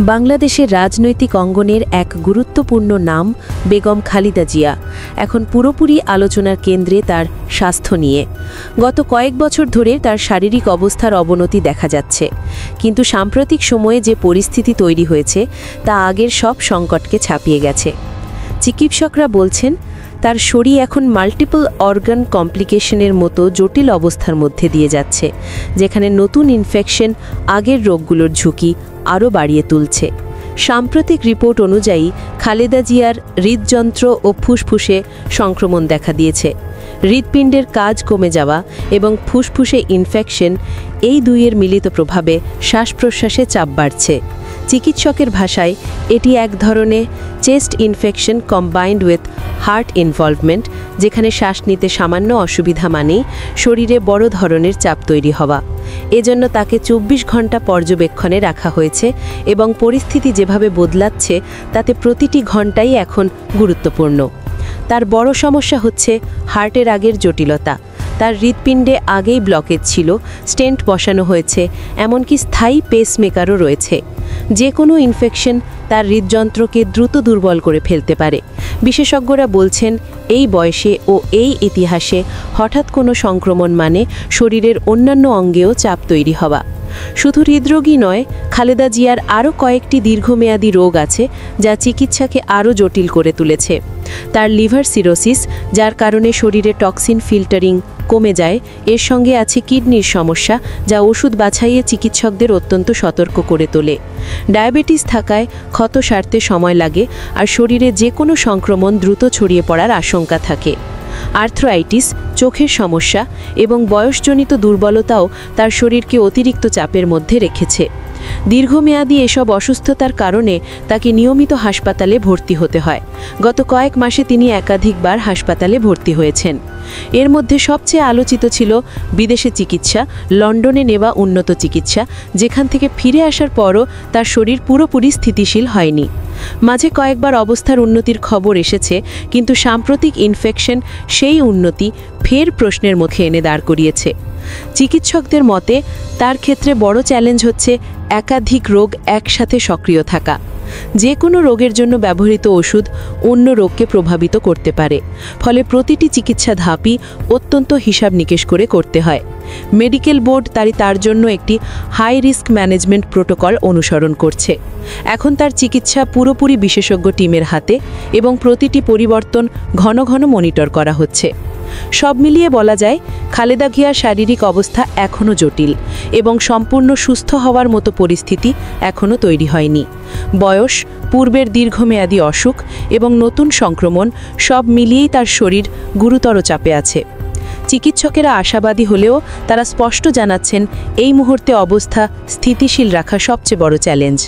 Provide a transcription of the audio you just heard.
বাংলাদেশের রাজনৈতিক অঙ্গনের এক গুরুত্বপূর্ণ নাম বেগম খালেদা জিয়া এখন পুরোপুরি আলোচনার কেন্দ্রে তার স্বাস্থ্য নিয়ে। গত কয়েক বছর ধরে তার শারীরিক অবস্থার অবনতি দেখা যাচ্ছে, কিন্তু সাম্প্রতিক সময়ে যে পরিস্থিতি তৈরি হয়েছে তা আগের সব সংকটকে ছাপিয়ে গেছে। চিকিৎসকরা বলছেন তার শরীর এখন মাল্টিপল অর্গান কমপ্লিকেশনের মতো জটিল অবস্থার মধ্যে দিয়ে যাচ্ছে, যেখানে নতুন ইনফেকশন আগের রোগগুলোর ঝুঁকি আরও বাড়িয়ে তুলছে। সাম্প্রতিক রিপোর্ট অনুযায়ী খালেদা জিয়ার হৃদযন্ত্র ও ফুসফুসে সংক্রমণ দেখা দিয়েছে। হৃৎপিণ্ডের কাজ কমে যাওয়া এবং ফুসফুসে ইনফেকশন, এই দুইয়ের মিলিত প্রভাবে শ্বাস প্রশ্বাসে চাপ বাড়ছে। চিকিৎসকের ভাষায় এটি এক ধরনের chest infection combined with heart involvement, যেখানে শ্বাস নিতে সামান্য অসুবিধা মানেই শরীরে বড় ধরনের চাপ তৈরি হওয়া। এজন্য তাকে ২৪ ঘন্টা পর্যবেক্ষণে রাখা হয়েছে এবং পরিস্থিতি যেভাবে বদলাচ্ছে তাতে প্রতিটি ঘন্টাই এখন গুরুত্বপূর্ণ। তার বড় সমস্যা হচ্ছে হার্টের আগের জটিলতা। তার হৃৎপিণ্ডে আগেই ব্লকেজ ছিল, স্টেন্ট বসানো হয়েছে, এমনকি স্থায়ী পেসমেকারও রয়েছে। যে কোনো ইনফেকশন তার হৃদযন্ত্রকে দ্রুত দুর্বল করে ফেলতে পারে। বিশেষজ্ঞরা বলছেন এই বয়সে ও এই ইতিহাসে হঠাৎ কোনো সংক্রমণ মানে শরীরের অন্যান্য অঙ্গেও চাপ তৈরি হওয়া। শুধু হৃদরোগী নয়, খালেদা জিয়ার আরও কয়েকটি দীর্ঘমেয়াদী রোগ আছে যা চিকিৎসাকে আরও জটিল করে তুলেছে। তার লিভার সিরোসিস, যার কারণে শরীরে টক্সিন ফিল্টারিং কমে যায়, এর সঙ্গে আছে কিডনির সমস্যা, যা ওষুধ বাছাইয়ে চিকিৎসকদের অত্যন্ত সতর্ক করে তোলে। ডায়াবেটিস থাকায় ক্ষত সারতে সময় লাগে আর শরীরে যে কোনো সংক্রমণ দ্রুত ছড়িয়ে পড়ার আশঙ্কা থাকে। আর্থ্রাইটিস, চোখের সমস্যা এবং বয়সজনিত দুর্বলতাও তার শরীরকে অতিরিক্ত চাপের মধ্যে রেখেছে। দীর্ঘমেয়াদী এসব অসুস্থতার কারণে তাকে নিয়মিত হাসপাতালে ভর্তি হতে হয়। গত কয়েক মাসে তিনি একাধিকবার হাসপাতালে ভর্তি হয়েছেন। এর মধ্যে সবচেয়ে আলোচিত ছিল বিদেশে চিকিৎসা, লন্ডনে নেওয়া উন্নত চিকিৎসা, যেখান থেকে ফিরে আসার পরও তার শরীর পুরোপুরি স্থিতিশীল হয়নি। মাঝে কয়েকবার অবস্থার উন্নতির খবর এসেছে, কিন্তু সাম্প্রতিক ইনফেকশন সেই উন্নতি ফের প্রশ্নের মুখে এনে দাঁড় করিয়েছে। চিকিৎসকদের মতে তার ক্ষেত্রে বড় চ্যালেঞ্জ হচ্ছে একাধিক রোগ একসাথে সক্রিয় থাকা। যে কোনো রোগের জন্য ব্যবহৃত ওষুধ অন্য রোগকে প্রভাবিত করতে পারে, ফলে প্রতিটি চিকিৎসা ধাপই অত্যন্ত হিসাব নিকেশ করে করতে হয়। মেডিকেল বোর্ড তার জন্য একটি হাই রিস্ক ম্যানেজমেন্ট প্রোটোকল অনুসরণ করছে। এখন তার চিকিৎসা পুরোপুরি বিশেষজ্ঞ টিমের হাতে এবং প্রতিটি পরিবর্তন ঘন ঘন মনিটর করা হচ্ছে। সব মিলিয়ে বলা যায়, খালেদা জিয়ার শারীরিক অবস্থা এখনও জটিল এবং সম্পূর্ণ সুস্থ হওয়ার মতো পরিস্থিতি এখনও তৈরি হয়নি। বয়স, পূর্বের দীর্ঘমেয়াদী অসুখ এবং নতুন সংক্রমণ সব মিলিয়েই তার শরীর গুরুতর চাপে আছে। চিকিৎসকেরা আশাবাদী হলেও তারা স্পষ্ট জানাচ্ছেন এই মুহূর্তে অবস্থা স্থিতিশীল রাখা সবচেয়ে বড় চ্যালেঞ্জ।